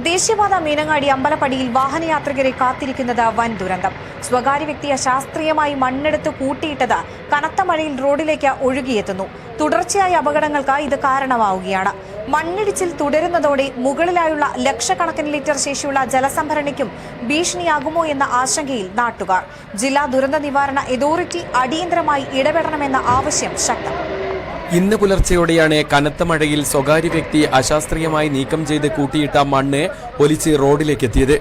ദേശീയപാത മീനങ്ങാടി അമ്പലപ്പടിയിൽ വാഹനയാത്രികരെ കാത്തിരിക്കുന്നത് വൻ ദുരന്തം. സ്വകാര്യ വ്യക്തി അശാസ്ത്രീയമായി മണ്ണെടുത്ത് കൂട്ടിയിട്ടത് കനത്ത മഴയിൽ റോഡിലേക്ക് ഒഴുകിയെത്തുന്നു. തുടർച്ചയായ അപകടങ്ങൾക്ക് ഇത് കാരണമാവുകയാണ്. മണ്ണിടിച്ചിൽ തുടരുന്നതോടെ മുകളിലായുള്ള ലക്ഷക്കണക്കിന് ലിറ്റർ ശേഷിയുള്ള ജലസംഭരണിക്കും ഭീഷണിയാകുമോ എന്ന ആശങ്കയിൽ നാട്ടുകാർ. ജില്ലാ ദുരന്ത നിവാരണ അതോറിറ്റി അടിയന്തരമായി ഇടപെടണമെന്ന ആവശ്യം ശക്തം. ഇന്ന് പുലർച്ചെയോടെയാണ് കനത്ത മഴയിൽ സ്വകാര്യ വ്യക്തി അശാസ്ത്രീയമായി നീക്കം ചെയ്ത് കൂട്ടിയിട്ട മണ്ണ് ഒലിച്ച് റോഡിലേക്ക് എത്തിയത്.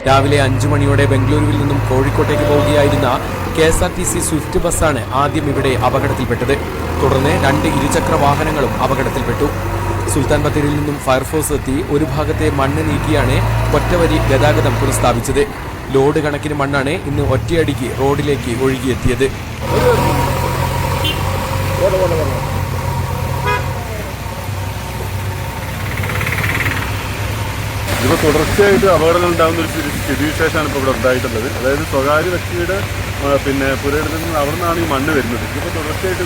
രാവിലെ 5 മണിയോടെ ബംഗളൂരുവിൽ നിന്നും കോഴിക്കോട്ടേക്ക് പോവുകയായിരുന്ന KSRTC സ്വിഫ്റ്റ് ബസ്സാണ് ആദ്യം ഇവിടെ അപകടത്തിൽപ്പെട്ടത്. തുടർന്ന് 2 ഇരുചക്ര വാഹനങ്ങളും അപകടത്തിൽപ്പെട്ടു. സുൽത്താൻ ബത്തേരിയിൽ നിന്നും ഫയർഫോഴ്സ് എത്തി ഒരു ഭാഗത്തെ മണ്ണ് നീക്കിയാണ് ഒറ്റവരി ഗതാഗതം പുനഃസ്ഥാപിച്ചത്. ലോഡ് കണക്കിന് മണ്ണാണ് ഇന്ന് ഒറ്റയടിക്ക് റോഡിലേക്ക് ഒഴുകിയെത്തിയത്. ഇപ്പോൾ തുടർച്ചയായിട്ട് അപകടങ്ങൾ ഉണ്ടാകുന്ന ഒരു സ്ഥിതിവിശേഷമാണ് ഇപ്പോൾ ഇവിടെ ഉണ്ടായിട്ടുള്ളത്. അതായത് സ്വകാര്യ വ്യക്തിയുടെ പുരയിടത്തിൽ നിന്ന് അവിടെ നിന്നാണ് ഈ മണ്ണ് വരുന്നത്. ഇപ്പോൾ തുടർച്ചയായിട്ട്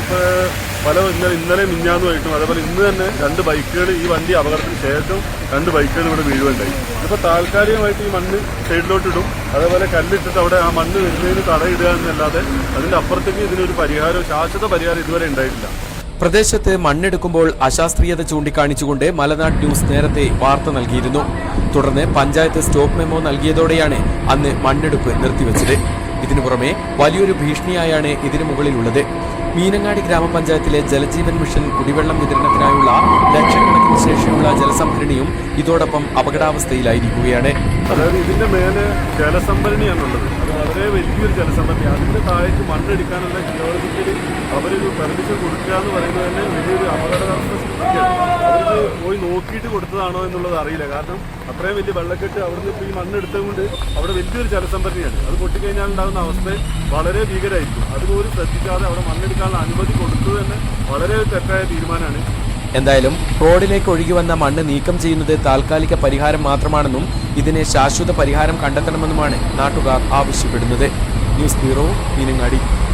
ഇന്നലെ മിഞ്ഞാന്നുമായിട്ടും അതേപോലെ ഇന്ന് തന്നെ 2 ബൈക്കുകൾ ഈ വണ്ടി അപകടത്തിന് ശേഷം 2 ബൈക്കുകൾ ഇവിടെ വീഴുകയുണ്ടായി. ഇപ്പോൾ താൽക്കാലികമായിട്ട് ഈ മണ്ണ് സൈഡിലോട്ടിടും, അതേപോലെ കല്ലിട്ടിട്ട് അവിടെ ആ മണ്ണ് വരുന്നതിന് തടയിടുക എന്നല്ലാതെ അതിൻ്റെ അപ്പുറത്തേക്ക് ഇതിനൊരു ശാശ്വത പരിഹാരം ഇതുവരെ ഉണ്ടായിട്ടില്ല. പ്രദേശത്ത് മണ്ണെടുക്കുമ്പോൾ അശാസ്ത്രീയത ചൂണ്ടിക്കാണിച്ചുകൊണ്ട് മലനാട് ന്യൂസ് നേരത്തെ വാർത്ത നൽകിയിരുന്നു. തുടർന്ന് പഞ്ചായത്ത് സ്റ്റോപ്പ് മെമ്മോ നൽകിയതോടെയാണ് അന്ന് മണ്ണെടുപ്പ് നിർത്തിവെച്ചത്. ഇതിനു പുറമെ വലിയൊരു ഭീഷണിയായാണ് ഇതിനു മുകളിലുള്ളത്. മീനങ്ങാടി ഗ്രാമപഞ്ചായത്തിലെ ജലജീവൻ മിഷൻ കുടിവെള്ളം വിതരണത്തിനായുള്ള ലക്ഷക്കണക്കിന് ശേഷിയുള്ള ജലസംഭരണിയും ഇതോടൊപ്പം അപകടാവസ്ഥയിലായിരിക്കുകയാണ്. അതായത് ഇതിന്റെ മേലെ ജലസംഭരണിയാണുള്ളത്. അത് വളരെ വലിയൊരു ജലസംഭരണി. അതിന്റെ താഴേക്ക് മണ്ണെടുക്കാനുള്ള ജിയോളജിക്കലി അവരൊരു പെർമിഷൻ കൊടുക്കുക എന്ന് പറയുന്നത് തന്നെ വലിയൊരു അപകടാവസ്ഥ സൃഷ്ടിക്കുകയാണ്. അവർക്ക് പോയി നോക്കിയിട്ട് കൊടുത്തതാണോ എന്നുള്ളത് അറിയില്ല. കാരണം അത്രയും വലിയ വെള്ളക്കെട്ട് അവിടുന്ന് ഇപ്പോൾ ഈ മണ്ണെടുത്തത് കൊണ്ട് അവിടെ വലിയൊരു ജലസംഭരണിയാണ്. അത് പൊട്ടിക്കഴിഞ്ഞാൽ ഉണ്ടാകുന്ന അവസ്ഥ വളരെ ഭീകരമായിരിക്കും. അതുപോലും ശ്രദ്ധിക്കാതെ അവിടെ മണ്ണെടുക്കാനുള്ള അനുമതി കൊടുത്തത് തന്നെ വളരെ തെറ്റായ തീരുമാനമാണ്. എന്തായാലും റോഡിലേക്ക് ഒഴുകി വന്ന മണ്ണ് നീക്കം ചെയ്യുന്നത് താൽക്കാലിക പരിഹാരം മാത്രമാണെന്നും ഇതിന് ശാശ്വത പരിഹാരം കണ്ടെത്തണമെന്നുമാണ് നാട്ടുകാർ ആവശ്യപ്പെടുന്നത്. News bureau, Meenangadi.